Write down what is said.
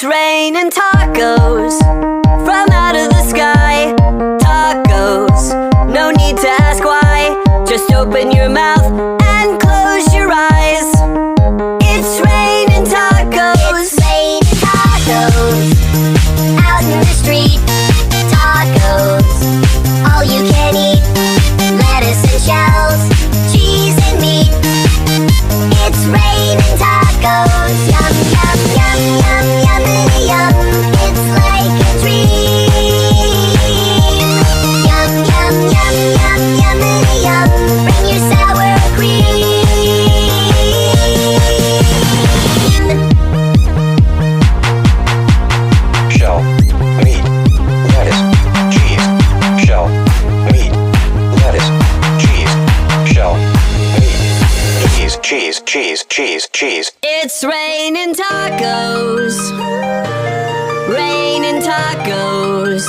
It's raining tacos from out of the sky. Tacos, no need to ask why. Just open your mouth and close your eyes. It's raining tacos. It's raining tacos out in the street. Tacos, all you can eat. Lettuce and shells, cheese and meat. It's raining tacos. Yum, yum, yum, yum, yummity yum. It's like a dream. Yum, yum, yum, yum, yummity yum. Bring your sour cream. Shell, meat, lettuce, cheese. Shell, meat, lettuce, cheese. Shell, meat, cheese, cheese, cheese, cheese. It's raining tacos. Raining tacos.